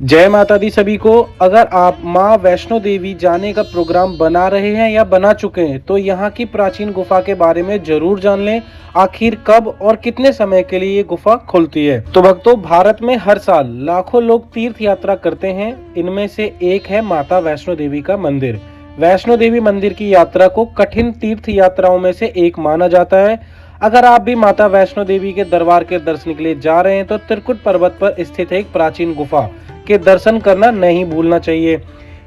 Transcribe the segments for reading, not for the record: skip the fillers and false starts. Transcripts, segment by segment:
जय माता दी सभी को। अगर आप माँ वैष्णो देवी जाने का प्रोग्राम बना रहे हैं या बना चुके हैं तो यहाँ की प्राचीन गुफा के बारे में जरूर जान लें। आखिर कब और कितने समय के लिए ये गुफा खुलती है। तो भक्तों, भारत में हर साल लाखों लोग तीर्थ यात्रा करते हैं। इनमें से एक है माता वैष्णो देवी का मंदिर। वैष्णो देवी मंदिर की यात्रा को कठिन तीर्थ यात्राओं में से एक माना जाता है। अगर आप भी माता वैष्णो देवी के दरबार के दर्शन के लिए जा रहे हैं तो त्रिकुट पर्वत पर स्थित एक प्राचीन गुफा के दर्शन करना नहीं भूलना चाहिए।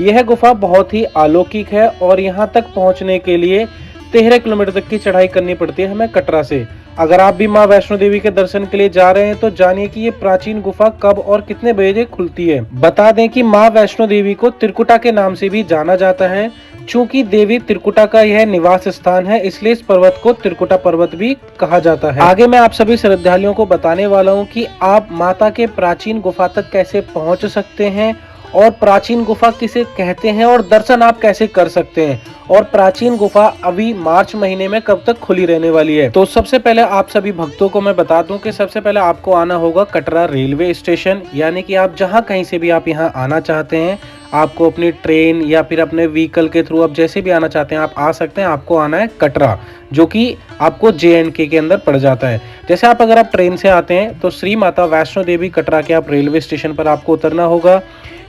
यह गुफा बहुत ही अलौकिक है और यहाँ तक पहुँचने के लिए 13 किलोमीटर तक की चढ़ाई करनी पड़ती है हमें कटरा से। अगर आप भी माँ वैष्णो देवी के दर्शन के लिए जा रहे हैं तो जानिए कि ये प्राचीन गुफा कब और कितने बजे खुलती है। बता दें कि माँ वैष्णो देवी को त्रिकुटा के नाम से भी जाना जाता है। चूंकि देवी त्रिकुटा का यह निवास स्थान है, इसलिए इस पर्वत को त्रिकुटा पर्वत भी कहा जाता है। आगे मैं आप सभी श्रद्धालुओं को बताने वाला हूँ कि आप माता के प्राचीन गुफा तक कैसे पहुँच सकते हैं और प्राचीन गुफा किसे कहते हैं और दर्शन आप कैसे कर सकते हैं, और प्राचीन गुफा अभी मार्च महीने में कब तक खुली रहने वाली है। तो सबसे पहले आप सभी भक्तों को मैं बता दूं कि सबसे पहले आपको आना होगा कटरा रेलवे स्टेशन। यानी कि आप जहां कहीं से भी आप यहां आना चाहते हैं, आपको अपनी ट्रेन या फिर अपने व्हीकल के थ्रू आप जैसे भी आना चाहते हैं आप आ सकते हैं। आपको आना है कटरा, जो कि आपको JNK के अंदर पड़ जाता है। जैसे अगर आप ट्रेन से आते हैं तो श्री माता वैष्णो देवी कटरा के आप रेलवे स्टेशन पर आपको उतरना होगा।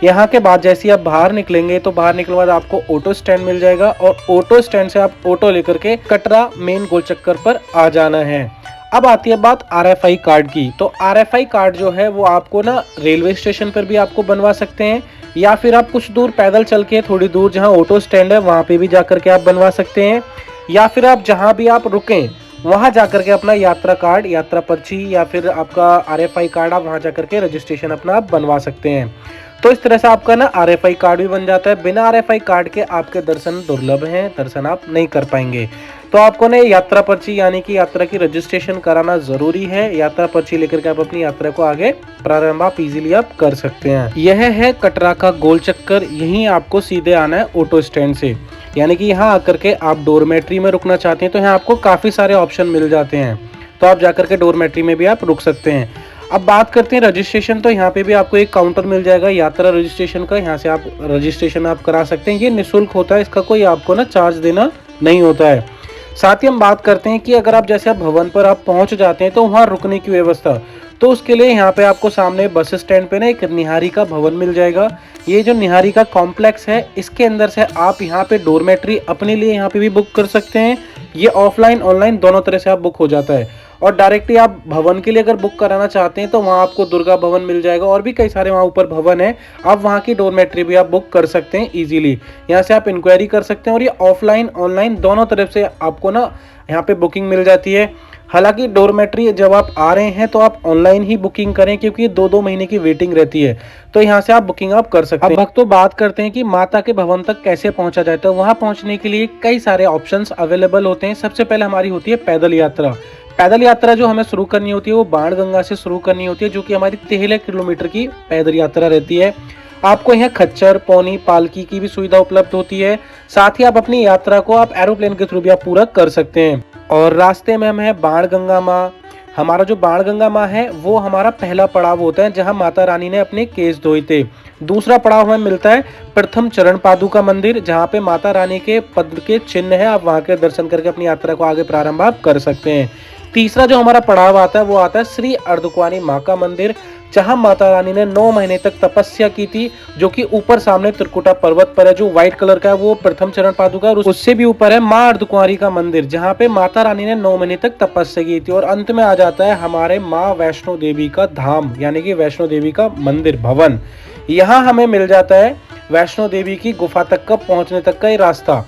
यहाँ के बाद जैसे आप बाहर निकलेंगे तो बाहर निकलने बाद आपको ऑटो स्टैंड मिल जाएगा और ऑटो स्टैंड से आप ऑटो लेकर के कटरा मेन गोल चक्कर पर आ जाना है। अब आती है बात RFI कार्ड की। तो RFI कार्ड जो है वो आपको ना रेलवे स्टेशन पर भी आपको बनवा सकते हैं, या फिर आप कुछ दूर पैदल चल के थोड़ी दूर जहाँ ऑटो स्टैंड है वहाँ पे भी जाकर के आप बनवा सकते हैं, या फिर आप जहाँ भी आप रुकें वहाँ जाकर के अपना यात्रा कार्ड, यात्रा पर्ची या फिर आपका RFI कार्ड आप वहाँ जाकर के रजिस्ट्रेशन अपना आप बनवा सकते हैं। तो इस तरह से आपका ना RFI कार्ड भी बन जाता है। बिना RFI कार्ड के आपके दर्शन दुर्लभ हैं, दर्शन आप नहीं कर पाएंगे। तो आपको ना यात्रा पर्ची यानी कि यात्रा की रजिस्ट्रेशन कराना जरूरी है। यात्रा पर्ची लेकर के आप अपनी यात्रा को आगे प्रारंभ आप इजीली आप कर सकते हैं। यह है कटरा का गोल चक्कर। यहीं आपको सीधे आना है ऑटो स्टैंड से। यानी कि यहाँ आकर के आप डोरमेट्री में रुकना चाहते हैं तो यहाँ आपको काफी सारे ऑप्शन मिल जाते हैं, तो आप जाकर के डोरमेट्री में भी आप रुक सकते हैं। अब बात करते हैं रजिस्ट्रेशन। तो यहाँ पे भी आपको एक काउंटर मिल जाएगा यात्रा रजिस्ट्रेशन का। यहाँ से आप रजिस्ट्रेशन आप करा सकते हैं। ये निःशुल्क होता है, इसका कोई आपको ना चार्ज देना नहीं होता है। साथ ही हम बात करते हैं कि अगर आप जैसे आप भवन पर आप पहुंच जाते हैं तो वहाँ रुकने की व्यवस्था, तो उसके लिए यहाँ पे आपको सामने बस स्टैंड पे ना एक निहारिका भवन मिल जाएगा। ये जो निहारिका कॉम्प्लेक्स है इसके अंदर से आप यहाँ पे डोरमेट्री अपने लिए यहाँ पे भी बुक कर सकते हैं। ये ऑफलाइन ऑनलाइन दोनों तरह से आप बुक हो जाता है। और डायरेक्टली आप भवन के लिए अगर बुक कराना चाहते हैं तो वहाँ आपको दुर्गा भवन मिल जाएगा और भी कई सारे वहाँ ऊपर भवन है। आप वहाँ की डोरमेट्री भी आप बुक कर सकते हैं इजीली। यहाँ से आप इंक्वायरी कर सकते हैं और ये ऑफलाइन ऑनलाइन दोनों तरफ से आपको ना यहाँ पे बुकिंग मिल जाती है। हालांकि डोरमेट्री जब आप आ रहे हैं तो आप ऑनलाइन ही बुकिंग करें, क्योंकि 2-2 महीने की वेटिंग रहती है। तो यहाँ से आप बुकिंग आप कर सकते हैं। अब भक्तों बात करते हैं कि माता के भवन तक कैसे पहुंचा जाए। तो वहां पहुंचने के लिए कई सारे ऑप्शंस अवेलेबल होते हैं। सबसे पहले हमारी होती है पैदल यात्रा। पैदल यात्रा जो हमें शुरू करनी होती है वो बाणगंगा से शुरू करनी होती है, जो कि हमारी 13 किलोमीटर की पैदल यात्रा रहती है। आपको यहाँ खच्चर, पौनी, पालकी की भी सुविधा उपलब्ध होती है। साथ ही आप अपनी यात्रा को आप एरोप्लेन के थ्रू भी आप पूरा कर सकते हैं। और रास्ते में हम है बाणगंगा माँ। हमारा जो बाणगंगा माँ है वो हमारा पहला पड़ाव होता है जहाँ माता रानी ने अपने केस धोए थे। दूसरा पड़ाव हमें मिलता है प्रथम चरण पादुका मंदिर, जहाँ पे माता रानी के पद के चिन्ह है। आप वहाँ के दर्शन करके अपनी यात्रा को आगे प्रारंभ आप कर सकते हैं। तीसरा जो हमारा पड़ाव आता है वो आता है श्री अर्धकुंवारी माँ का मंदिर, जहां माता रानी ने 9 महीने तक तपस्या की थी, जो कि ऊपर सामने त्रिकुटा पर्वत पर है। जो व्हाइट कलर का है वो प्रथम चरण पादुका, और उससे भी ऊपर है माँ अर्धकुंवारी का मंदिर, जहां पे माता रानी ने 9 महीने तक तपस्या की थी। और अंत में आ जाता है हमारे माँ वैष्णो देवी का धाम, यानी कि वैष्णो देवी का मंदिर भवन। यहाँ हमें मिल जाता है वैष्णो देवी की गुफा तक का पहुंचने तक का ये रास्ता।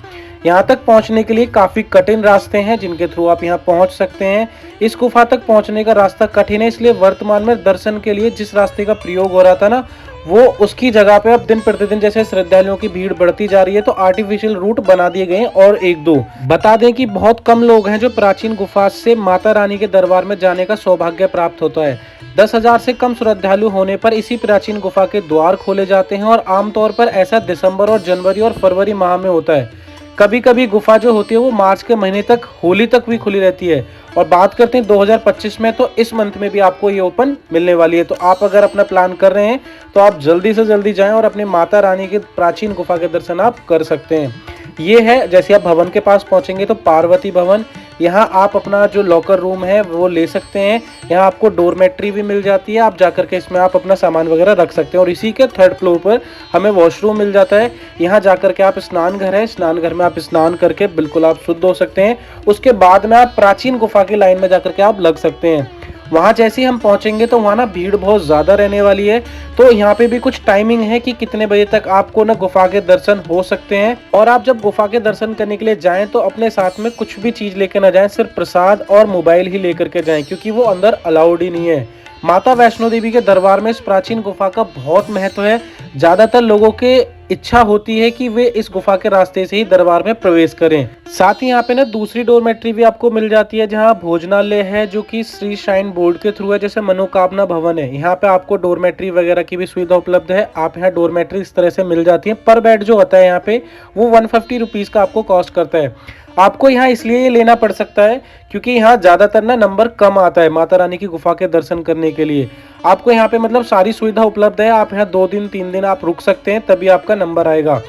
यहाँ तक पहुँचने के लिए काफी कठिन रास्ते हैं जिनके थ्रू आप यहाँ पहुँच सकते हैं। इस गुफा तक पहुँचने का रास्ता कठिन है, इसलिए वर्तमान में दर्शन के लिए जिस रास्ते का प्रयोग हो रहा था ना, वो उसकी जगह पे अब दिन प्रतिदिन जैसे श्रद्धालुओं की भीड़ बढ़ती जा रही है तो आर्टिफिशियल रूट बना दिए गए हैं। और 1-2 बता दें कि बहुत कम लोग हैं जो प्राचीन गुफा से माता रानी के दरबार में जाने का सौभाग्य प्राप्त होता है। 10,000 से कम श्रद्धालु होने पर इसी प्राचीन गुफा के द्वार खोले जाते हैं और आमतौर पर ऐसा दिसंबर और जनवरी और फरवरी माह में होता है। कभी कभी गुफा जो होती है वो मार्च के महीने तक, होली तक भी खुली रहती है। और बात करते हैं 2025 में, तो इस मंथ में भी आपको ये ओपन मिलने वाली है। तो आप अगर अपना प्लान कर रहे हैं तो आप जल्दी से जल्दी जाएं और अपनी माता रानी की प्राचीन गुफा के दर्शन आप कर सकते हैं। ये है, जैसे आप भवन के पास पहुंचेंगे तो पार्वती भवन, यहाँ आप अपना जो लॉकर रूम है वो ले सकते हैं। यहाँ आपको डोरमेट्री भी मिल जाती है, आप जाकर के इसमें आप अपना सामान वगैरह रख सकते हैं। और इसी के 3rd फ्लोर पर हमें वॉशरूम मिल जाता है। यहाँ जाकर के आप स्नान घर है, स्नान घर में आप स्नान करके बिल्कुल आप शुद्ध हो सकते हैं। उसके बाद में आप प्राचीन गुफा की लाइन में जाकर के आप लग सकते हैं। वहाँ जैसे ही हम पहुंचेंगे तो वहाँ ना भीड़ बहुत ज़्यादा रहने वाली है। तो यहाँ पे भी कुछ टाइमिंग है कि कितने बजे तक आपको ना गुफा के दर्शन हो सकते हैं। और आप जब गुफा के दर्शन करने के लिए जाएं तो अपने साथ में कुछ भी चीज़ लेकर ना जाएं, सिर्फ प्रसाद और मोबाइल ही लेकर के जाएं, क्योंकि वो अंदर अलाउड ही नहीं है। माता वैष्णो देवी के दरबार में इस प्राचीन गुफा का बहुत महत्व है। ज़्यादातर लोगों के इच्छा होती है कि वे इस गुफा के रास्ते से ही दरबार में प्रवेश करें। साथ ही यहाँ पे ना दूसरी डोरमेट्री भी आपको मिल जाती है, जहाँ भोजनालय है जो कि श्री श्राइन बोर्ड के थ्रू है, जैसे मनोकामना भवन है। यहाँ पे आपको डोरमेट्री वगैरह की भी सुविधा उपलब्ध है। आप यहाँ डोरमेट्री इस तरह से मिल जाती है। पर बेड जो होता है यहाँ पे वो 150 रुपीज़ का आपको कॉस्ट करता है। आपको यहाँ इसलिए ये लेना पड़ सकता है क्योंकि यहाँ ज़्यादातर ना नंबर कम आता है माता रानी की गुफा के दर्शन करने के लिए। आपको यहाँ पे मतलब सारी सुविधा उपलब्ध है। आप यहाँ 2 दिन 3 दिन आप रुक सकते हैं, तभी आपका नंबर आएगा,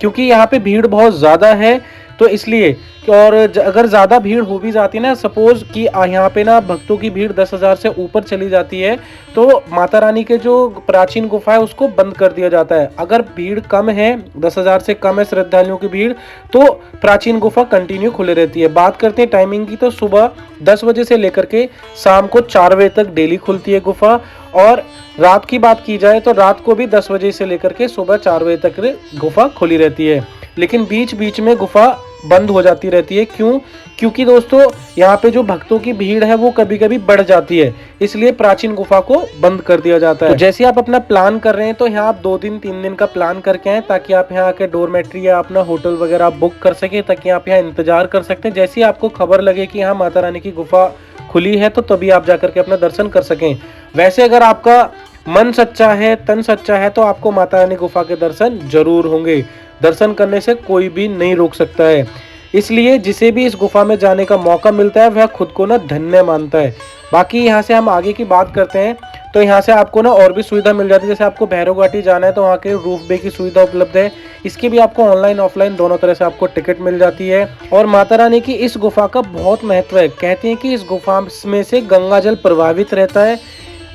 क्योंकि यहाँ पे भीड़ बहुत ज़्यादा है। तो इसलिए और अगर ज़्यादा भीड़ हो भी जाती है ना, सपोज कि यहाँ पे ना भक्तों की भीड़ 10,000 से ऊपर चली जाती है, तो माता रानी के जो प्राचीन गुफा है उसको बंद कर दिया जाता है। अगर भीड़ कम है, 10,000 से कम है श्रद्धालुओं की भीड़, तो प्राचीन गुफा कंटिन्यू खुले रहती है। बात करते हैं टाइमिंग की, तो सुबह 10 बजे से लेकर के शाम को 4 बजे तक डेली खुलती है गुफा। और रात की बात की जाए तो रात को भी 10 बजे से लेकर के सुबह 4 बजे तक गुफा खुली रहती है। लेकिन बीच बीच में गुफा बंद हो जाती रहती है। क्यों? क्योंकि दोस्तों यहाँ पे जो भक्तों की भीड़ है वो कभी कभी बढ़ जाती है, इसलिए प्राचीन गुफा को बंद कर दिया जाता है। तो जैसे आप अपना प्लान कर रहे हैं तो यहाँ आप 2 दिन 3 दिन का प्लान करके आए, ताकि आप यहाँ आके डोरमेट्री या अपना होटल वगैरह बुक कर सके, ताकि आप यहाँ इंतजार कर सकते हैं। जैसे ही आपको खबर लगे कि यहाँ माता रानी की गुफा खुली है तो तभी आप जाकर के अपना दर्शन कर सकें। वैसे अगर आपका मन सच्चा है, तन सच्चा है, तो आपको माता रानी गुफा के दर्शन जरूर होंगे। दर्शन करने से कोई भी नहीं रोक सकता है। इसलिए जिसे भी इस गुफा में जाने का मौका मिलता है वह खुद को ना धन्य मानता है। बाकी यहाँ से हम आगे की बात करते हैं, तो यहाँ से आपको ना और भी सुविधा मिल जाती है। जैसे आपको भैरव घाटी जाना है तो वहाँ के रूफ वे की सुविधा उपलब्ध है। इसकी भी आपको ऑनलाइन ऑफलाइन दोनों तरह से आपको टिकट मिल जाती है। और माता रानी की इस गुफा का बहुत महत्व है। कहते हैं कि इस गुफा में से गंगा जल प्रवाहित रहता है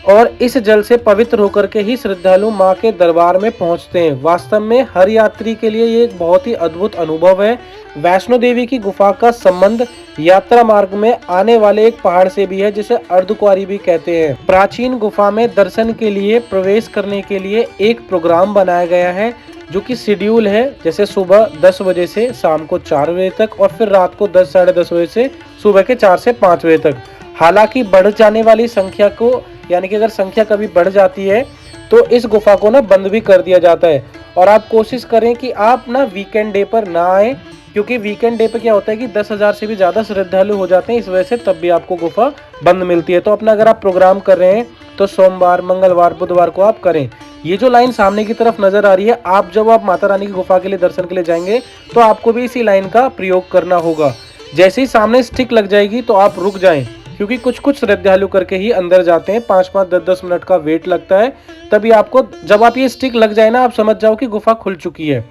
और इस जल से पवित्र होकर के ही श्रद्धालु मां के दरबार में पहुंचते हैं। वास्तव में हर यात्री के लिए ये एक बहुत ही अद्भुत अनुभव है। वैष्णो देवी की गुफा का संबंध यात्रा मार्ग में आने वाले एक पहाड़ से भी है, जिसे अर्धकुंवारी भी कहते हैं। प्राचीन गुफा में दर्शन के लिए प्रवेश करने के लिए एक प्रोग्राम बनाया गया है, जो कि शेड्यूल है। जैसे सुबह 10 बजे से शाम को 4 बजे तक, और फिर रात को 10 साढ़े 10 बजे से सुबह के 4 से 5 बजे तक। हालांकि बढ़ जाने वाली संख्या को, यानी कि अगर संख्या कभी बढ़ जाती है तो इस गुफा को ना बंद भी कर दिया जाता है। और आप कोशिश करें कि आप ना वीकेंड डे पर ना आए, क्योंकि वीकेंड डे पे क्या होता है कि 10,000 से भी ज़्यादा श्रद्धालु हो जाते हैं, इस वजह से तब भी आपको गुफा बंद मिलती है। तो अपना अगर आप प्रोग्राम कर रहे हैं तो सोमवार, मंगलवार, बुधवार को आप करें। ये जो लाइन सामने की तरफ नजर आ रही है, जब आप माता रानी की गुफा के लिए दर्शन के लिए जाएंगे तो आपको भी इसी लाइन का प्रयोग करना होगा। जैसे ही सामने स्टिक लग जाएगी तो आप रुक जाएं, क्योंकि कुछ श्रद्धालु करके ही अंदर जाते हैं। 5-5, 10-10 मिनट का वेट लगता है। तभी आपको, जब आप ये स्टिक लग जाए ना, आप समझ जाओ कि गुफा खुल चुकी है।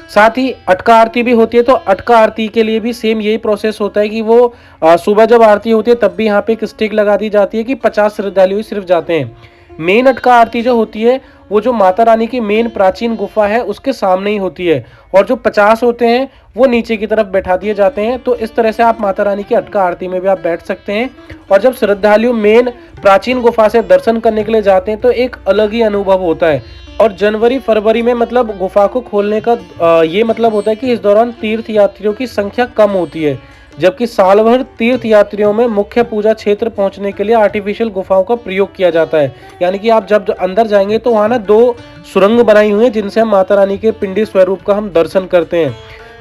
साथ ही अटका आरती भी होती है, तो अटका आरती के लिए भी सेम यही प्रोसेस होता है कि वो सुबह जब आरती होती है तब भी यहाँ पे एक स्टिक लगा दी जाती है कि 50 श्रद्धालु ही सिर्फ जाते हैं। मेन अटका आरती जो होती है वो जो माता रानी की मेन प्राचीन गुफा है उसके सामने ही होती है, और जो 50 होते हैं वो नीचे की तरफ बैठा दिए जाते हैं। तो इस तरह से आप माता रानी की अटका आरती में भी आप बैठ सकते हैं। और जब श्रद्धालु मेन प्राचीन गुफा से दर्शन करने के लिए जाते हैं तो एक अलग ही अनुभव होता है। और जनवरी फरवरी में मतलब गुफा को खोलने का ये मतलब होता है कि इस दौरान तीर्थ यात्रियों की संख्या कम होती है, जबकि साल भर तीर्थ यात्रियों में मुख्य पूजा क्षेत्र पहुंचने के लिए आर्टिफिशियल गुफाओं का प्रयोग किया जाता है। यानी कि आप जब अंदर जाएंगे तो वहाँ ना 2 सुरंग बनाई हुई हैं, जिनसे हम माता रानी के पिंडी स्वरूप का हम दर्शन करते हैं।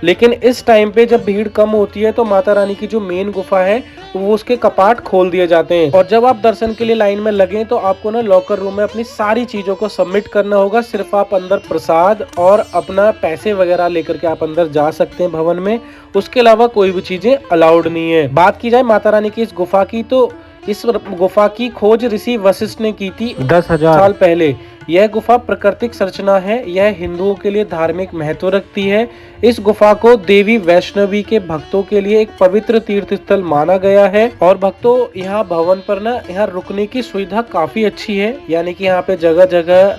लेकिन इस टाइम पे जब भीड़ कम होती है तो माता रानी की जो मेन गुफा है वो उसके कपाट खोल दिए जाते हैं। और जब आप दर्शन के लिए लाइन में लगे तो आपको ना लॉकर रूम में अपनी सारी चीजों को सबमिट करना होगा। सिर्फ आप अंदर प्रसाद और अपना पैसे वगैरह लेकर के आप अंदर जा सकते हैं भवन में, उसके अलावा कोई भी चीजें अलाउड नहीं है। बात की जाए माता रानी की इस गुफा की, तो इस गुफा की खोज ऋषि वशिष्ठ ने की थी 10,000 साल पहले। यह गुफा प्राकृतिक संरचना है, यह हिंदुओं के लिए धार्मिक महत्व रखती है। इस गुफा को देवी वैष्णवी के भक्तों के लिए एक पवित्र तीर्थ स्थल माना गया है। और भक्तों यहाँ भवन पर ना यहाँ रुकने की सुविधा काफी अच्छी है, यानी कि यहाँ पे जगह जगह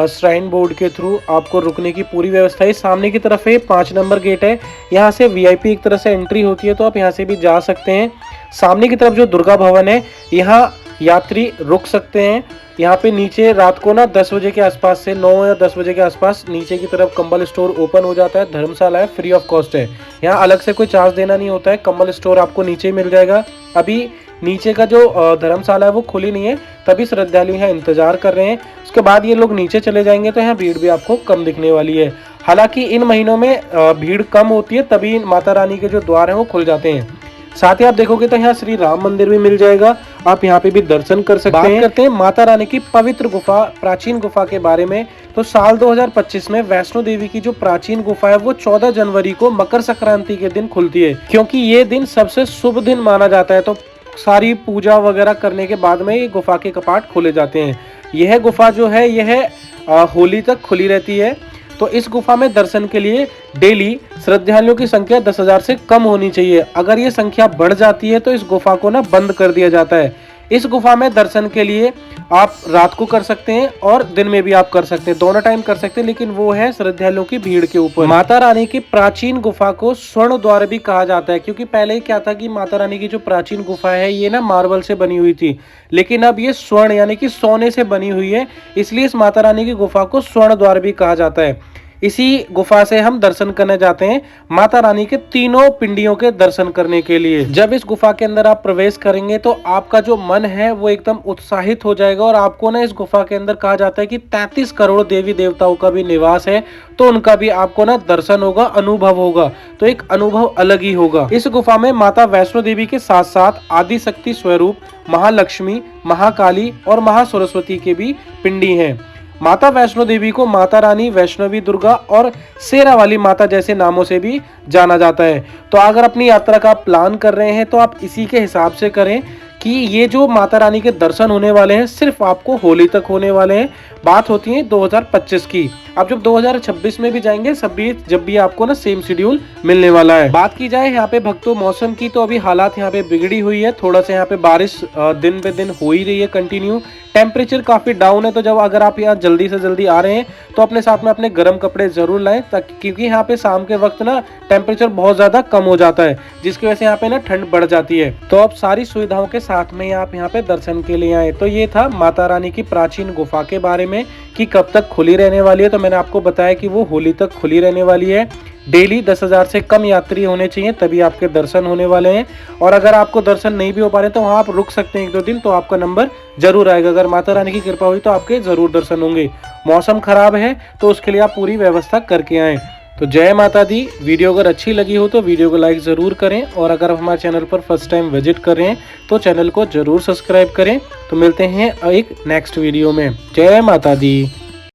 श्राइन बोर्ड के थ्रू आपको रुकने की पूरी व्यवस्था है। सामने की तरफ है 5 नंबर गेट है, यहाँ से वीआईपी एक तरह से एंट्री होती है, तो आप यहाँ से भी जा सकते हैं। सामने की तरफ जो दुर्गा भवन है यहाँ यात्री रुक सकते हैं। यहाँ पे नीचे रात को ना 10 बजे के आसपास से 9 या 10 बजे के आसपास नीचे की तरफ कंबल स्टोर ओपन हो जाता है। धर्मशाला है, फ्री ऑफ कॉस्ट है, यहाँ अलग से कोई चार्ज देना नहीं होता है। कंबल स्टोर आपको नीचे मिल जाएगा। अभी नीचे का जो धर्मशाला है वो खुली नहीं है, तभी श्रद्धालु यहाँ इंतजार कर रहे हैं। उसके बाद ये लोग नीचे चले जाएंगे तो यहाँ भीड़ भी आपको कम दिखने वाली है। हालांकि इन महीनों में भीड़ कम होती है, तभी माता रानी के जो द्वार है वो खुल जाते हैं। साथ ही आप देखोगे तो यहाँ श्री राम मंदिर भी मिल जाएगा, आप यहाँ पे भी दर्शन कर सकते हैं। बात करते हैं माता रानी की पवित्र गुफा, प्राचीन गुफा के बारे में। तो साल 2025 में वैष्णो देवी की जो प्राचीन गुफा है वो 14 जनवरी को मकर संक्रांति के दिन खुलती है, क्योंकि ये दिन सबसे शुभ दिन माना जाता है। तो सारी पूजा वगैरह करने के बाद में ये गुफा के कपाट खोले जाते हैं। यह गुफा जो है यह होली तक खुली रहती है। तो इस गुफा में दर्शन के लिए डेली श्रद्धालुओं की संख्या 10,000 से कम होनी चाहिए। अगर ये संख्या बढ़ जाती है तो इस गुफा को ना बंद कर दिया जाता है। इस गुफा में दर्शन के लिए आप रात को कर सकते हैं और दिन में भी आप कर सकते हैं, दोनों टाइम कर सकते हैं, लेकिन वो है श्रद्धालुओं की भीड़ के ऊपर। माता रानी की प्राचीन गुफा को स्वर्ण द्वार भी कहा जाता है, क्योंकि पहले क्या था कि माता रानी की जो प्राचीन गुफा है ये ना मार्बल से बनी हुई थी, लेकिन अब ये स्वर्ण यानी कि सोने से बनी हुई है, इसलिए इस माता रानी की गुफा को स्वर्ण द्वार भी कहा जाता है। इसी गुफा से हम दर्शन करने जाते हैं माता रानी के तीनों पिंडियों के दर्शन करने के लिए। जब इस गुफा के अंदर आप प्रवेश करेंगे तो आपका जो मन है वो एकदम उत्साहित हो जाएगा। और आपको ना इस गुफा के अंदर कहा जाता है कि 33 करोड़ देवी देवताओं का भी निवास है, तो उनका भी आपको ना दर्शन होगा, अनुभव होगा, तो एक अनुभव अलग ही होगा। इस गुफा में माता वैष्णो देवी के साथ साथ आदि शक्ति स्वरूप महालक्ष्मी, महाकाली और महासरस्वती के भी पिंडी हैं। माता वैष्णो देवी को माता रानी, वैष्णवी दुर्गा और शेरा वाली माता जैसे नामों से भी जाना जाता है। तो अगर अपनी यात्रा का प्लान कर रहे हैं तो आप इसी के हिसाब से करें कि ये जो माता रानी के दर्शन होने वाले हैं सिर्फ आपको होली तक होने वाले हैं। बात होती है 2025 की। अब जब 2026 में भी जाएंगे जब भी आपको ना सेम शेड्यूल मिलने वाला है। बात की जाए यहाँ पे भक्तों मौसम की, तो अभी हालात यहाँ पे बिगड़ी हुई है, थोड़ा सा यहाँ पे बारिश दिन पे दिन हो ही रही है कंटिन्यू। टेम्परेचर काफी डाउन है, तो जब अगर आप यहाँ जल्दी से जल्दी आ रहे हैं तो अपने साथ में अपने गर्म कपड़े जरूर लाएं, ताकि क्योंकि यहाँ पे शाम के वक्त ना टेम्परेचर बहुत ज्यादा कम हो जाता है, जिसकी वजह से यहाँ पे ना ठंड बढ़ जाती है। तो अब सारी सुविधाओं के साथ में आप यहाँ पे दर्शन के लिए आए। तो ये था माता रानी की प्राचीन गुफा के बारे में कि कब तक खुली रहने वाली है। तो मैंने आपको बताया कि वो होली तक खुली रहने वाली है। डेली 10,000 से कम यात्री होने चाहिए, तभी आपके दर्शन होने वाले हैं। और अगर आपको दर्शन नहीं भी हो पा रहे तो वहाँ आप रुक सकते हैं 1-2 दिन, तो आपका नंबर जरूर आएगा। अगर माता रानी की कृपा हुई तो आपके जरूर दर्शन होंगे। मौसम खराब है तो उसके लिए आप पूरी व्यवस्था करके आएँ। तो जय माता दी। वीडियो अगर अच्छी लगी हो तो वीडियो को लाइक ज़रूर करें, और अगर आप हमारे चैनल पर फर्स्ट टाइम विजिट कर रहे हैं तो चैनल को ज़रूर सब्सक्राइब करें। तो मिलते हैं एक नेक्स्ट वीडियो में। जय माता दी।